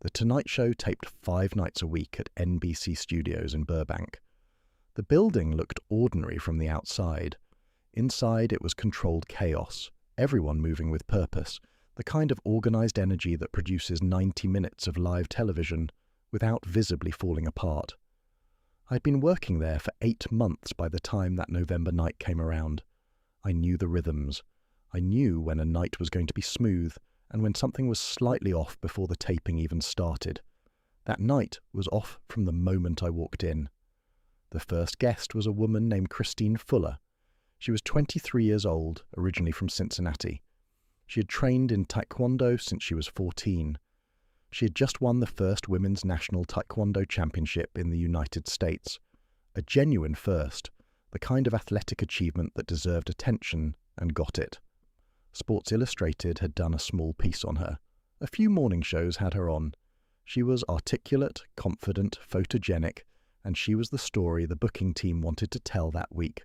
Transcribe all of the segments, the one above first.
The Tonight Show taped 5 nights a week at NBC Studios in Burbank. The building looked ordinary from the outside. Inside it was controlled chaos, everyone moving with purpose, the kind of organized energy that produces 90 minutes of live television without visibly falling apart. I'd been working there for 8 months by the time that November night came around. I knew the rhythms. I knew when a night was going to be smooth and when something was slightly off before the taping even started. That night was off from the moment I walked in. The first guest was a woman named Christine Fuller. She was 23 years old, originally from Cincinnati. She had trained in Taekwondo since she was 14. She had just won the first Women's National Taekwondo Championship in the United States. A genuine first, the kind of athletic achievement that deserved attention and got it. Sports Illustrated had done a small piece on her. A few morning shows had her on. She was articulate, confident, photogenic, and she was the story the booking team wanted to tell that week.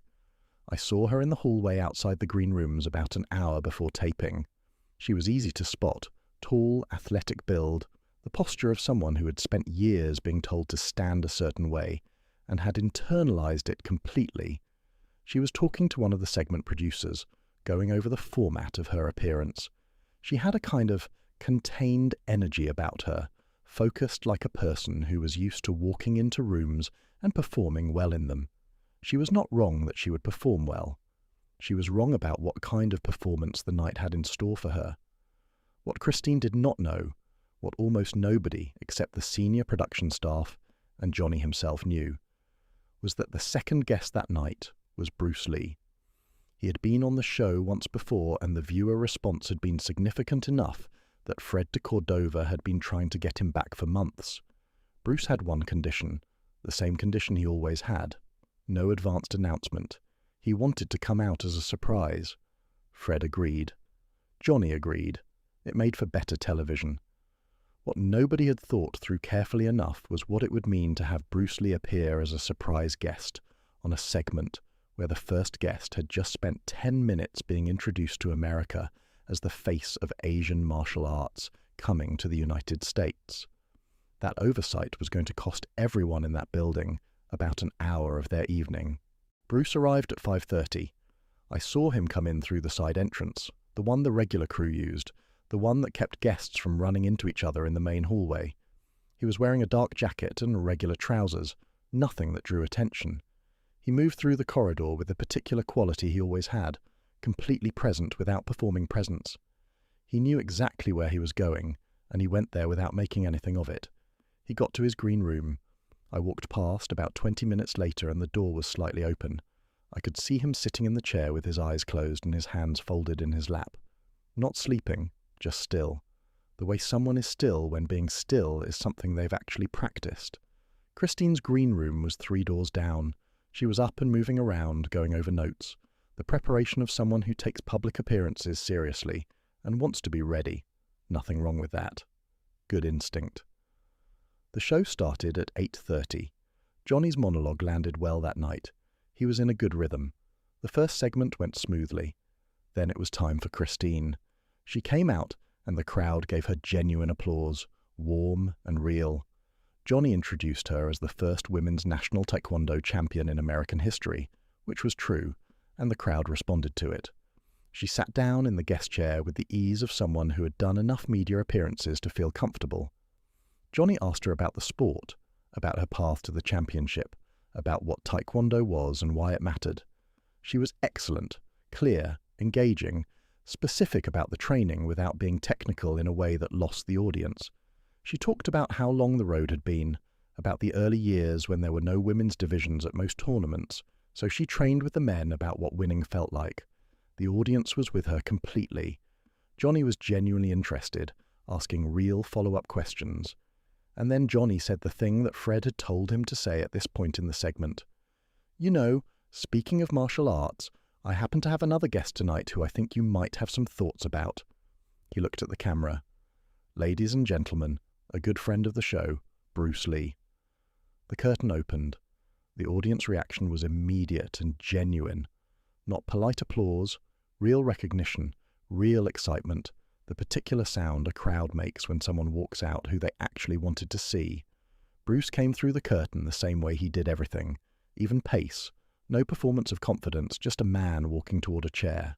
I saw her in the hallway outside the green rooms about an hour before taping. She was easy to spot, tall, athletic build, the posture of someone who had spent years being told to stand a certain way and had internalized it completely. She was talking to one of the segment producers, going over the format of her appearance. She had a kind of contained energy about her, focused like a person who was used to walking into rooms and performing well in them. She was not wrong that she would perform well. She was wrong about what kind of performance the night had in store for her. What Christine did not know, what almost nobody except the senior production staff and Johnny himself knew, was that the second guest that night was Bruce Lee. He had been on the show once before, and the viewer response had been significant enough that Fred de Cordova had been trying to get him back for months. Bruce had one condition, the same condition he always had: no advanced announcement. He wanted to come out as a surprise. Fred agreed. Johnny agreed. It made for better television. What nobody had thought through carefully enough was what it would mean to have Bruce Lee appear as a surprise guest on a segment where the first guest had just spent 10 minutes being introduced to America as the face of Asian martial arts coming to the United States. That oversight was going to cost everyone in that building about an hour of their evening. Bruce arrived at 5:30. I saw him come in through the side entrance, the one the regular crew used, the one that kept guests from running into each other in the main hallway. He was wearing a dark jacket and regular trousers, nothing that drew attention. He moved through the corridor with the particular quality he always had, completely present without performing presence. He knew exactly where he was going, and he went there without making anything of it. He got to his green room. I walked past about 20 minutes later, and the door was slightly open. I could see him sitting in the chair with his eyes closed and his hands folded in his lap. Not sleeping, just still. The way someone is still when being still is something they've actually practiced. Christine's green room was 3 doors down. She was up and moving around, going over notes. The preparation of someone who takes public appearances seriously and wants to be ready. Nothing wrong with that. Good instinct. The show started at 8:30. Johnny's monologue landed well that night. He was in a good rhythm. The first segment went smoothly. Then it was time for Christine. She came out, and the crowd gave her genuine applause, warm and real. Johnny introduced her as the first women's national Taekwondo champion in American history, which was true, and the crowd responded to it. She sat down in the guest chair with the ease of someone who had done enough media appearances to feel comfortable. Johnny asked her about the sport, about her path to the championship, about what Taekwondo was and why it mattered. She was excellent, clear, engaging, specific about the training without being technical in a way that lost the audience. She talked about how long the road had been, about the early years when there were no women's divisions at most tournaments, so she trained with the men about what winning felt like. The audience was with her completely. Johnny was genuinely interested, asking real follow-up questions. And then Johnny said the thing that Fred had told him to say at this point in the segment. "You know, speaking of martial arts, I happen to have another guest tonight who I think you might have some thoughts about." He looked at the camera. "Ladies and gentlemen, a good friend of the show, Bruce Lee." The curtain opened. The audience reaction was immediate and genuine. Not polite applause, real recognition, real excitement, the particular sound a crowd makes when someone walks out who they actually wanted to see. Bruce came through the curtain the same way he did everything, even pace, no performance of confidence, just a man walking toward a chair.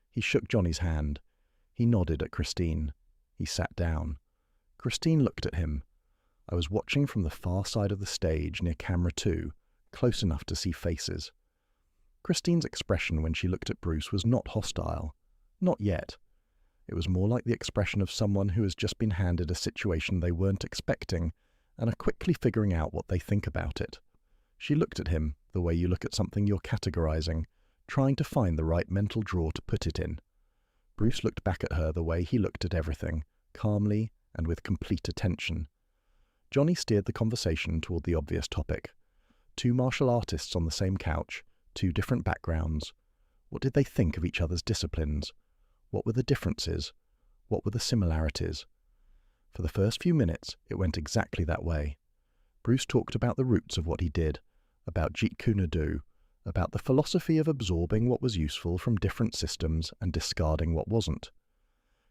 He shook Johnny's hand. He nodded at Christine. He sat down. Christine looked at him. I was watching from the far side of the stage near camera 2, close enough to see faces. Christine's expression when she looked at Bruce was not hostile. Not yet. It was more like the expression of someone who has just been handed a situation they weren't expecting and are quickly figuring out what they think about it. She looked at him the way you look at something you're categorizing, trying to find the right mental drawer to put it in. Bruce looked back at her the way he looked at everything, calmly and with complete attention. Johnny steered the conversation toward the obvious topic. 2 martial artists on the same couch, 2 different backgrounds. What did they think of each other's disciplines? What were the differences? What were the similarities? For the first few minutes, it went exactly that way. Bruce talked about the roots of what he did, about Jeet Kune Do, about the philosophy of absorbing what was useful from different systems and discarding what wasn't.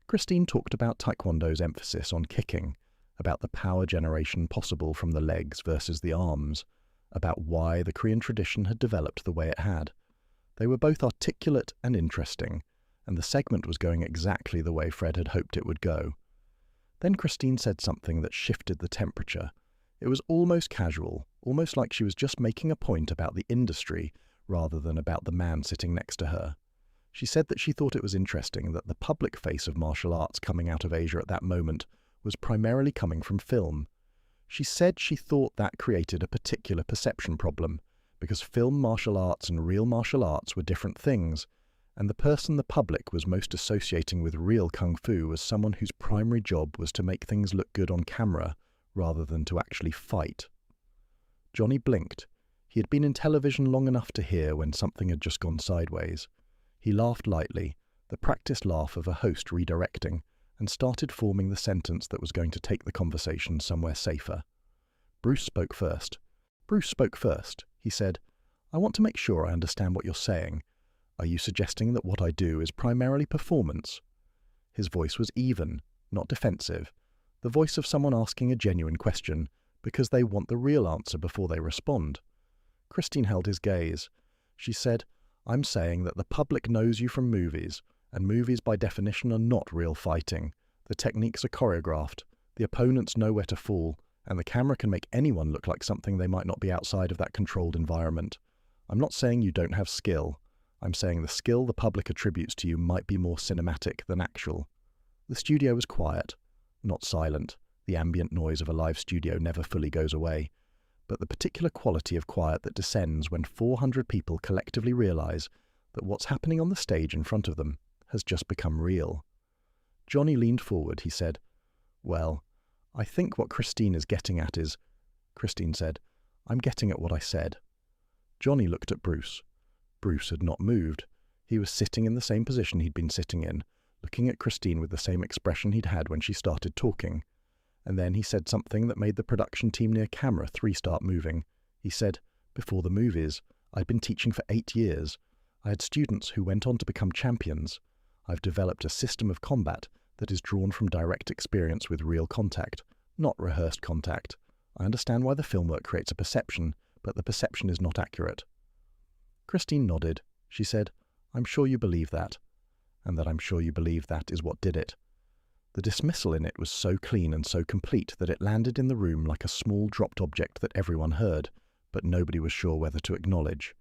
Christine talked about Taekwondo's emphasis on kicking, about the power generation possible from the legs versus the arms, about why the Korean tradition had developed the way it had. They were both articulate and interesting, and the segment was going exactly the way Fred had hoped it would go. Then Christine said something that shifted the temperature. It was almost casual, almost like she was just making a point about the industry rather than about the man sitting next to her. She said that she thought it was interesting that the public face of martial arts coming out of Asia at that moment was primarily coming from film. She said she thought that created a particular perception problem, because film martial arts and real martial arts were different things, and the person the public was most associating with real kung fu was someone whose primary job was to make things look good on camera rather than to actually fight. Johnny blinked. He had been in television long enough to hear when something had just gone sideways. He laughed lightly, the practiced laugh of a host redirecting, and started forming the sentence that was going to take the conversation somewhere safer. Bruce spoke first. He said, "I want to make sure I understand what you're saying. Are you suggesting that what I do is primarily performance?" His voice was even, not defensive, the voice of someone asking a genuine question, because they want the real answer before they respond. Christine held his gaze. She said, "I'm saying that the public knows you from movies, and movies by definition are not real fighting. The techniques are choreographed, the opponents know where to fall, and the camera can make anyone look like something they might not be outside of that controlled environment. I'm not saying you don't have skill. I'm saying the skill the public attributes to you might be more cinematic than actual." The studio was quiet, not silent. The ambient noise of a live studio never fully goes away, but the particular quality of quiet that descends when 400 people collectively realize that what's happening on the stage in front of them has just become real. Johnny leaned forward. He said, "Well, I think what Christine is getting at is..." Christine said, "I'm getting at what I said." Johnny looked at Bruce. Bruce had not moved. He was sitting in the same position he'd been sitting in, looking at Christine with the same expression he'd had when she started talking. And then he said something that made the production team near camera 3 start moving. He said, "Before the movies, I'd been teaching for 8 years. I had students who went on to become champions. I've developed a system of combat that is drawn from direct experience with real contact, not rehearsed contact. I understand why the film work creates a perception, but the perception is not accurate." Christine nodded. She said, "I'm sure you believe that, and that I'm sure you believe that is what did it." The dismissal in it was so clean and so complete that it landed in the room like a small dropped object that everyone heard, but nobody was sure whether to acknowledge.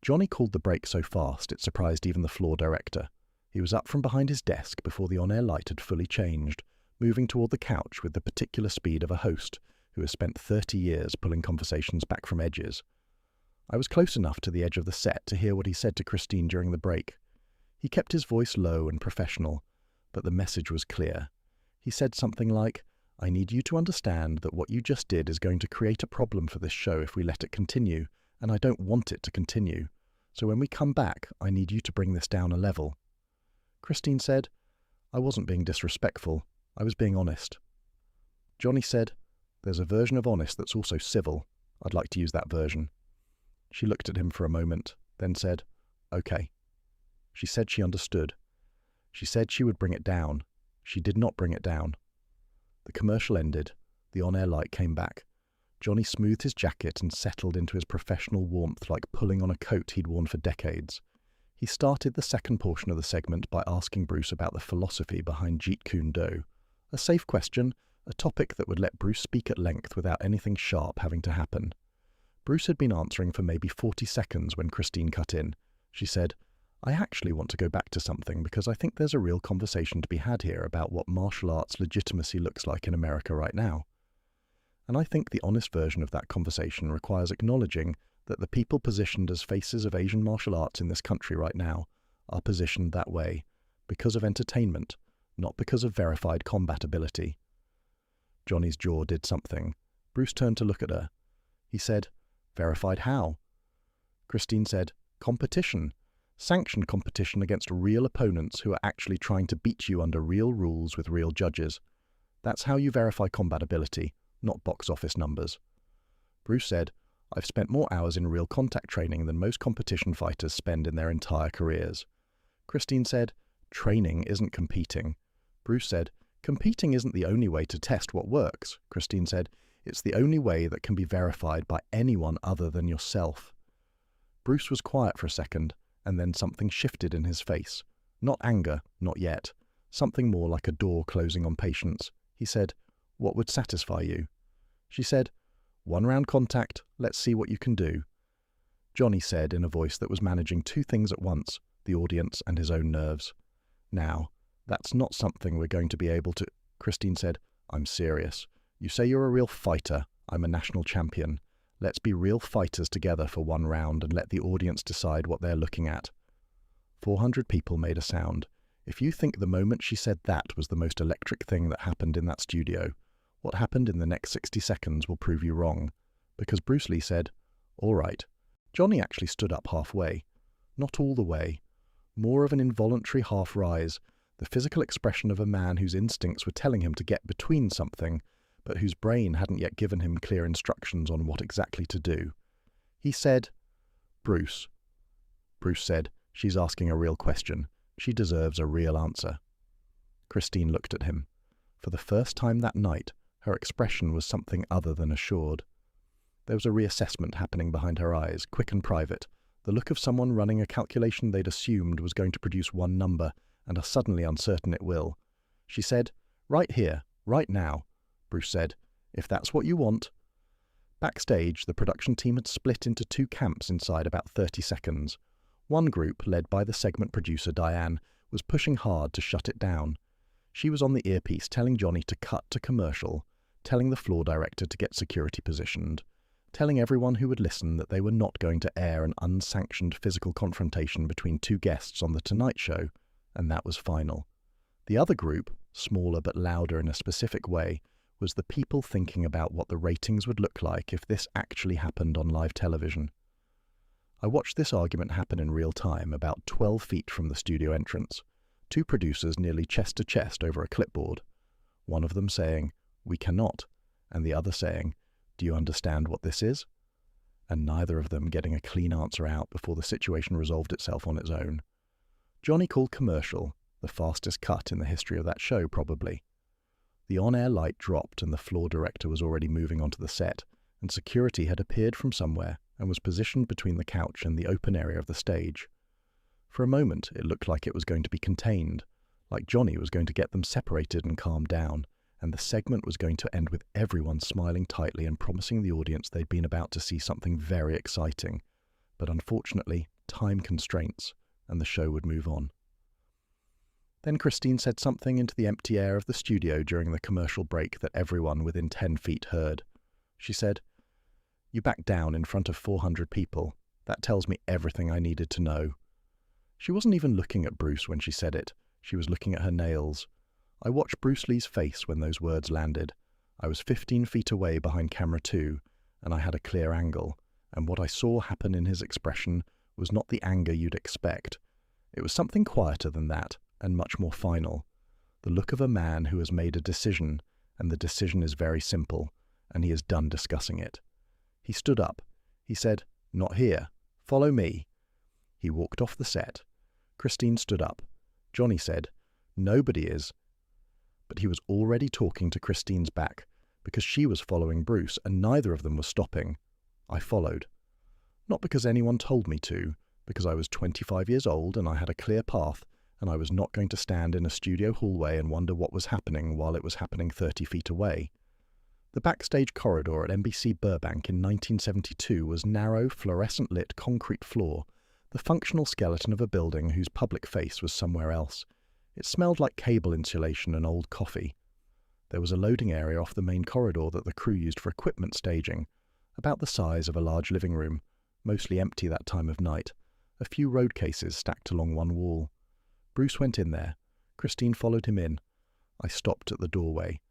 Johnny called the break so fast it surprised even the floor director. He was up from behind his desk before the on-air light had fully changed, moving toward the couch with the particular speed of a host who has spent 30 years pulling conversations back from edges. I was close enough to the edge of the set to hear what he said to Christine during the break. He kept his voice low and professional, but the message was clear. He said something like, "I need you to understand that what you just did is going to create a problem for this show if we let it continue, and I don't want it to continue. So when we come back, I need you to bring this down a level." Christine said, "I wasn't being disrespectful. I was being honest." Johnny said, "There's a version of honest that's also civil. I'd like to use that version." She looked at him for a moment, then said, "Okay." She said she understood. She said she would bring it down. She did not bring it down. The commercial ended. The on-air light came back. Johnny smoothed his jacket and settled into his professional warmth like pulling on a coat he'd worn for decades. He started the second portion of the segment by asking Bruce about the philosophy behind Jeet Kune Do. A safe question, a topic that would let Bruce speak at length without anything sharp having to happen. Bruce had been answering for maybe 40 seconds when Christine cut in. She said, "I actually want to go back to something because I think there's a real conversation to be had here about what martial arts legitimacy looks like in America right now. And I think the honest version of that conversation requires acknowledging that the people positioned as faces of Asian martial arts in this country right now are positioned that way because of entertainment, not because of verified combat ability." Johnny's jaw did something. Bruce turned to look at her. He said, "Verified how?" Christine said, "Competition. Sanctioned competition against real opponents who are actually trying to beat you under real rules with real judges. That's how you verify combat ability, not box office numbers." Bruce said, "I've spent more hours in real contact training than most competition fighters spend in their entire careers." Christine said, "Training isn't competing." Bruce said, "Competing isn't the only way to test what works." Christine said, "It's the only way that can be verified by anyone other than yourself." Bruce was quiet for a second, and then something shifted in his face. Not anger, not yet. Something more like a door closing on patience. He said, "What would satisfy you?" She said, "One round contact, let's see what you can do." Johnny said in a voice that was managing two things at once, the audience and his own nerves. "Now, that's not something we're going to be able to..." Christine said, "I'm serious. You say you're a real fighter. I'm a national champion. Let's be real fighters together for one round and let the audience decide what they're looking at." 400 people made a sound. If you think the moment she said that was the most electric thing that happened in that studio, what happened in the next 60 seconds will prove you wrong. Because Bruce Lee said, "All right." Johnny actually stood up halfway. Not all the way. More of an involuntary half-rise, the physical expression of a man whose instincts were telling him to get between something, but whose brain hadn't yet given him clear instructions on what exactly to do. He said, "Bruce." Bruce said, "She's asking a real question. She deserves a real answer." Christine looked at him. For the first time that night, her expression was something other than assured. There was a reassessment happening behind her eyes, quick and private, the look of someone running a calculation they'd assumed was going to produce one number, and are suddenly uncertain it will. She said, "Right here, right now." Bruce said, "If that's what you want." Backstage, the production team had split into two camps inside about 30 seconds. One group, led by the segment producer Diane, was pushing hard to shut it down. She was on the earpiece telling Johnny to cut to commercial, telling the floor director to get security positioned, telling everyone who would listen that they were not going to air an unsanctioned physical confrontation between two guests on The Tonight Show, and that was final. The other group, smaller but louder in a specific way, was the people thinking about what the ratings would look like if this actually happened on live television. I watched this argument happen in real time, about 12 feet from the studio entrance. Two producers nearly chest to chest over a clipboard. One of them saying, "We cannot," and the other saying, "Do you understand what this is?" And neither of them getting a clean answer out before the situation resolved itself on its own. Johnny called commercial, the fastest cut in the history of that show, probably. The on-air light dropped and the floor director was already moving onto the set, and security had appeared from somewhere and was positioned between the couch and the open area of the stage. For a moment, it looked like it was going to be contained, like Johnny was going to get them separated and calmed down, and the segment was going to end with everyone smiling tightly and promising the audience they'd been about to see something very exciting. But unfortunately, time constraints, and the show would move on. Then Christine said something into the empty air of the studio during the commercial break that everyone within 10 feet heard. She said, "You backed down in front of 400 people. That tells me everything I needed to know." She wasn't even looking at Bruce when she said it. She was looking at her nails. I watched Bruce Lee's face when those words landed. I was 15 feet away behind camera 2, and I had a clear angle, and what I saw happen in his expression was not the anger you'd expect. It was something quieter than that, and much more final. The look of a man who has made a decision, and the decision is very simple, and he is done discussing it. He stood up. He said, "Not here. Follow me." He walked off the set. Christine stood up. Johnny said, "Nobody is." but he was already talking to Christine's back, because she was following Bruce and neither of them was stopping. I followed. Not because anyone told me to, because I was 25 years old and I had a clear path, and I was not going to stand in a studio hallway and wonder what was happening while it was happening 30 feet away. The backstage corridor at NBC Burbank in 1972 was narrow, fluorescent-lit concrete floor, the functional skeleton of a building whose public face was somewhere else. It smelled like cable insulation and old coffee. There was a loading area off the main corridor that the crew used for equipment staging, about the size of a large living room, mostly empty that time of night, a few road cases stacked along one wall. Bruce went in there. Christine followed him in. I stopped at the doorway.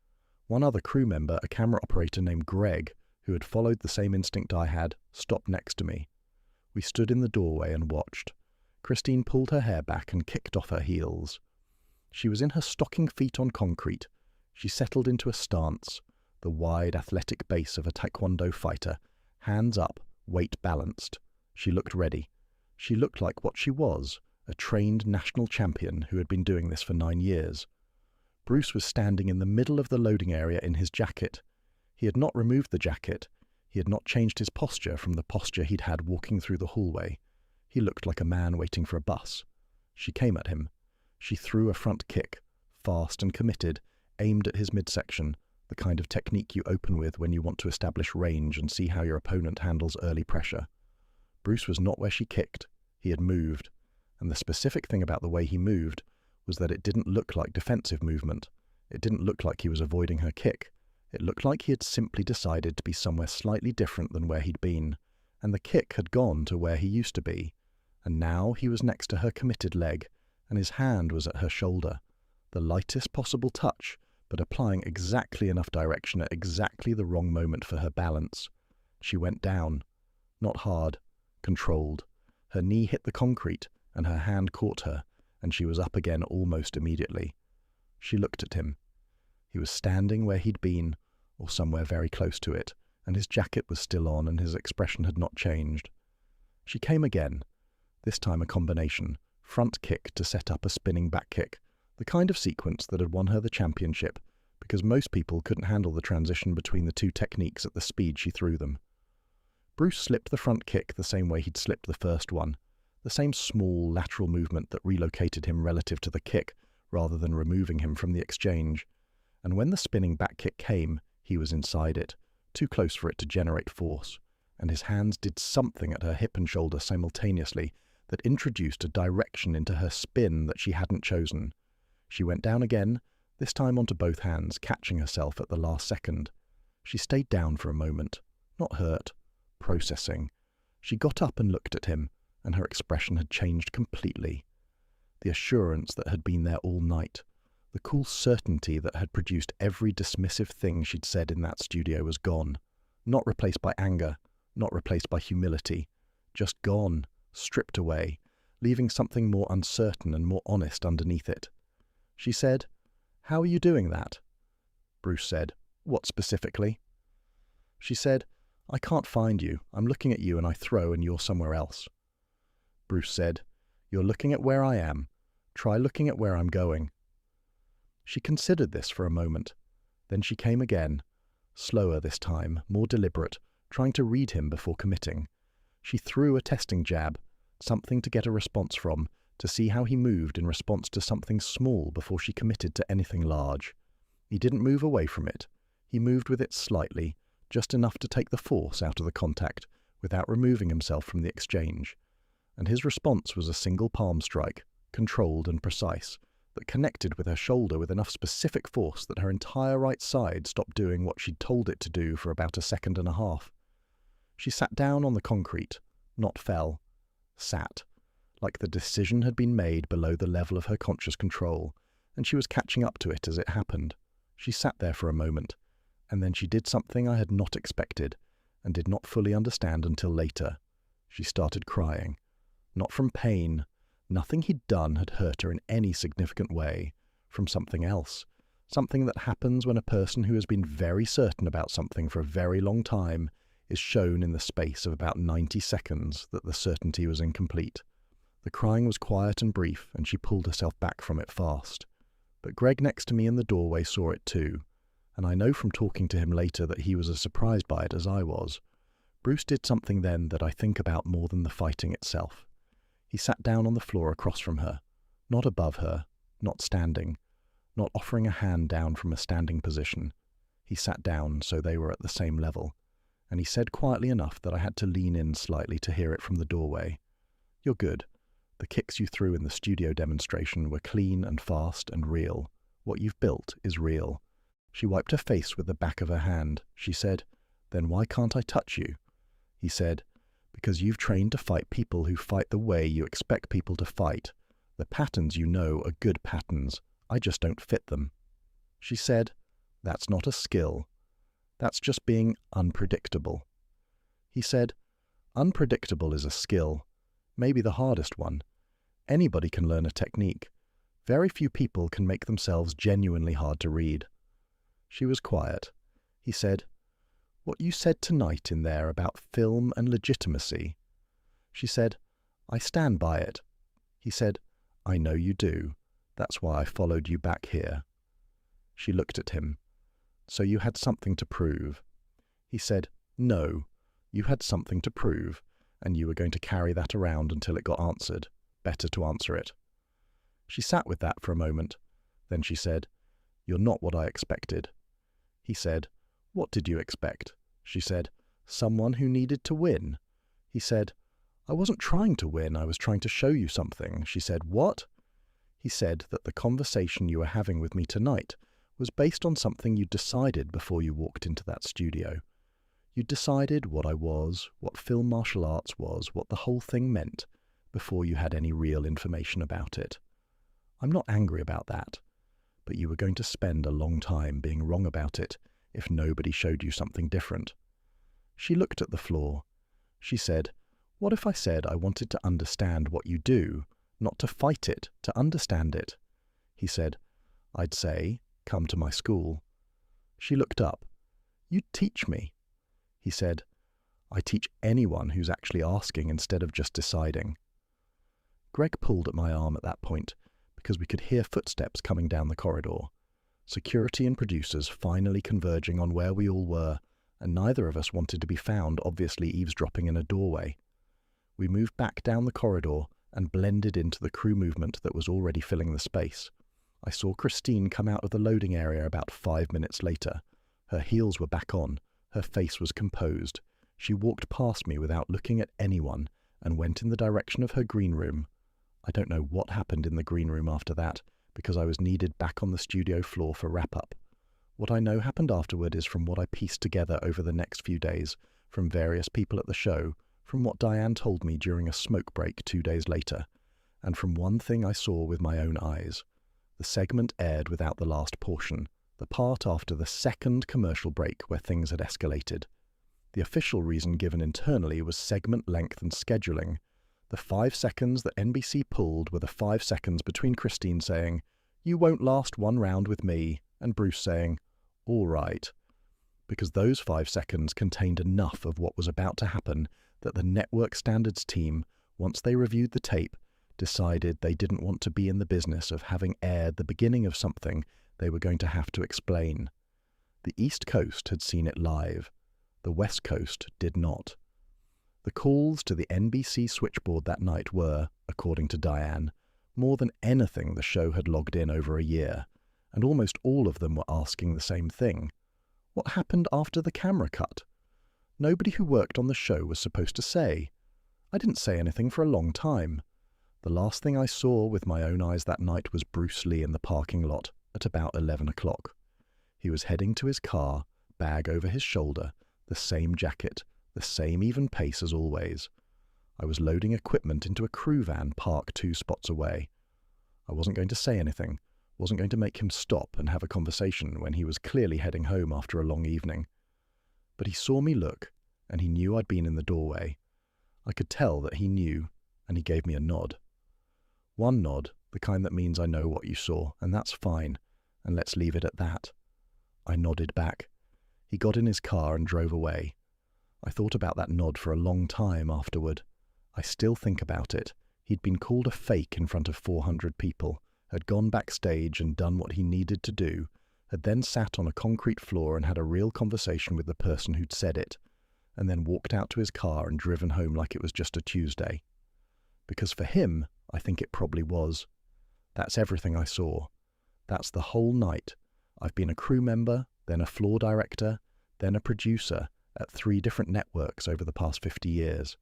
One other crew member, a camera operator named Greg, who had followed the same instinct I had, stopped next to me. We stood in the doorway and watched. Christine pulled her hair back and kicked off her heels. She was in her stocking feet on concrete. She settled into a stance, the wide, athletic base of a Taekwondo fighter, hands up, weight balanced. She looked ready. She looked like what she was, a trained national champion who had been doing this for 9 years. Bruce was standing in the middle of the loading area in his jacket. He had not removed the jacket. He had not changed his posture from the posture he'd had walking through the hallway. He looked like a man waiting for a bus. She came at him. She threw a front kick, fast and committed, aimed at his midsection, the kind of technique you open with when you want to establish range and see how your opponent handles early pressure. Bruce was not where she kicked. He had moved. And the specific thing about the way he moved was that it didn't look like defensive movement. It didn't look like he was avoiding her kick. It looked like he had simply decided to be somewhere slightly different than where he'd been, and the kick had gone to where he used to be. And now he was next to her committed leg, and his hand was at her shoulder. The lightest possible touch, but applying exactly enough direction at exactly the wrong moment for her balance. She went down. Not hard. Controlled. Her knee hit the concrete, and her hand caught her, and she was up again almost immediately. She looked at him. He was standing where he'd been, or somewhere very close to it, and his jacket was still on and his expression had not changed. She came again, this time a combination, front kick to set up a spinning back kick, the kind of sequence that had won her the championship, because most people couldn't handle the transition between the two techniques at the speed she threw them. Bruce slipped the front kick the same way he'd slipped the first one, the same small lateral movement that relocated him relative to the kick rather than removing him from the exchange. And when the spinning back kick came, he was inside it, too close for it to generate force, and his hands did something at her hip and shoulder simultaneously that introduced a direction into her spin that she hadn't chosen. She went down again, this time onto both hands, catching herself at the last second. She stayed down for a moment, not hurt, processing. She got up and looked at him, and her expression had changed completely. The assurance that had been there all night, the cool certainty that had produced every dismissive thing she'd said in that studio was gone, not replaced by anger, not replaced by humility, just gone, stripped away, leaving something more uncertain and more honest underneath it. She said, "How are you doing that?" Bruce said, "What specifically?" She said, "I can't find you. I'm looking at you and I throw and you're somewhere else." Bruce said, "You're looking at where I am. Try looking at where I'm going." She considered this for a moment. Then she came again, slower this time, more deliberate, trying to read him before committing. She threw a testing jab, something to get a response from, to see how he moved in response to something small before she committed to anything large. He didn't move away from it. He moved with it slightly, just enough to take the force out of the contact, without removing himself from the exchange. And his response was a single palm strike, controlled and precise, that connected with her shoulder with enough specific force that her entire right side stopped doing what she'd told it to do for about a second and a half. She sat down on the concrete, not fell, sat, like the decision had been made below the level of her conscious control, and she was catching up to it as it happened. She sat there for a moment, and then she did something I had not expected, and did not fully understand until later. She started crying. Not from pain. Nothing he'd done had hurt her in any significant way. From something else. Something that happens when a person who has been very certain about something for a very long time is shown in the space of about 90 seconds that the certainty was incomplete. The crying was quiet and brief, and she pulled herself back from it fast. But Greg next to me in the doorway saw it too, and I know from talking to him later that he was as surprised by it as I was. Bruce did something then that I think about more than the fighting itself. He sat down on the floor across from her, not above her, not standing, not offering a hand down from a standing position. He sat down so they were at the same level, and he said quietly enough that I had to lean in slightly to hear it from the doorway. "You're good. The kicks you threw in the studio demonstration were clean and fast and real. What you've built is real." She wiped her face with the back of her hand. She said, "Then why can't I touch you?" He said, "Because you've trained to fight people who fight the way you expect people to fight. The patterns you know are good patterns. I just don't fit them." She said, "That's not a skill. That's just being unpredictable." He said, "Unpredictable is a skill, maybe the hardest one. Anybody can learn a technique. Very few people can make themselves genuinely hard to read." She was quiet. He said, "What you said tonight in there about film and legitimacy." She said, "I stand by it." He said, "I know you do. That's why I followed you back here." She looked at him. "So you had something to prove?" He said, "No, you had something to prove, and you were going to carry that around until it got answered. Better to answer it." She sat with that for a moment. Then she said, "You're not what I expected." He said, "What did you expect?" She said, "Someone who needed to win." He said, "I wasn't trying to win, I was trying to show you something." She said, "What?" He said that the conversation you were having with me tonight was based on something you decided before you walked into that studio. You decided what I was, what film martial arts was, what the whole thing meant, before you had any real information about it. I'm not angry about that, but you were going to spend a long time being wrong about it if nobody showed you something different." She looked at the floor. She said, "What if I said I wanted to understand what you do, not to fight it, to understand it?" He said, "I'd say, come to my school." She looked up. "You'd teach me." He said, "I teach anyone who's actually asking instead of just deciding." Greg pulled at my arm at that point because we could hear footsteps coming down the corridor. Security and producers finally converging on where we all were, and neither of us wanted to be found obviously eavesdropping in a doorway. We moved back down the corridor and blended into the crew movement that was already filling the space. I saw Christine come out of the loading area about 5 minutes later. Her heels were back on. Her face was composed. She walked past me without looking at anyone and went in the direction of her green room. I don't know what happened in the green room after that, because I was needed back on the studio floor for wrap-up. What I know happened afterward is from what I pieced together over the next few days, from various people at the show, from what Diane told me during a smoke break 2 days later, and from one thing I saw with my own eyes. The segment aired without the last portion, the part after the second commercial break where things had escalated. The official reason given internally was segment length and scheduling. The 5 seconds that NBC pulled were the 5 seconds between Christine saying, "You won't last one round with me," and Bruce saying, "All right," because those 5 seconds contained enough of what was about to happen that the network standards team, once they reviewed the tape, decided they didn't want to be in the business of having aired the beginning of something they were going to have to explain. The East Coast had seen it live. The West Coast did not. The calls to the NBC switchboard that night were, according to Diane, more than anything the show had logged in over a year, and almost all of them were asking the same thing. What happened after the camera cut? Nobody who worked on the show was supposed to say. I didn't say anything for a long time. The last thing I saw with my own eyes that night was Bruce Lee in the parking lot at about 11 o'clock. He was heading to his car, bag over his shoulder, the same jacket, the same even pace as always. I was loading equipment into a crew van parked 2 spots away. I wasn't going to say anything, wasn't going to make him stop and have a conversation when he was clearly heading home after a long evening. But he saw me look, and he knew I'd been in the doorway. I could tell that he knew, and he gave me a nod. One nod, the kind that means I know what you saw, and that's fine, and let's leave it at that. I nodded back. He got in his car and drove away. I thought about that nod for a long time afterward. I still think about it. He'd been called a fake in front of 400 people, had gone backstage and done what he needed to do, had then sat on a concrete floor and had a real conversation with the person who'd said it, and then walked out to his car and driven home like it was just a Tuesday. Because for him, I think it probably was. That's everything I saw. That's the whole night. I've been a crew member, then a floor director, then a producer at 3 different networks over the past 50 years,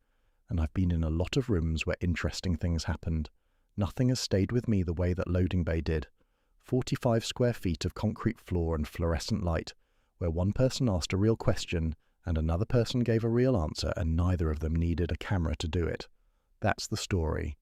and I've been in a lot of rooms where interesting things happened. Nothing has stayed with me the way that loading bay did. 45 square feet of concrete floor and fluorescent light, where one person asked a real question and another person gave a real answer, and neither of them needed a camera to do it. That's the story.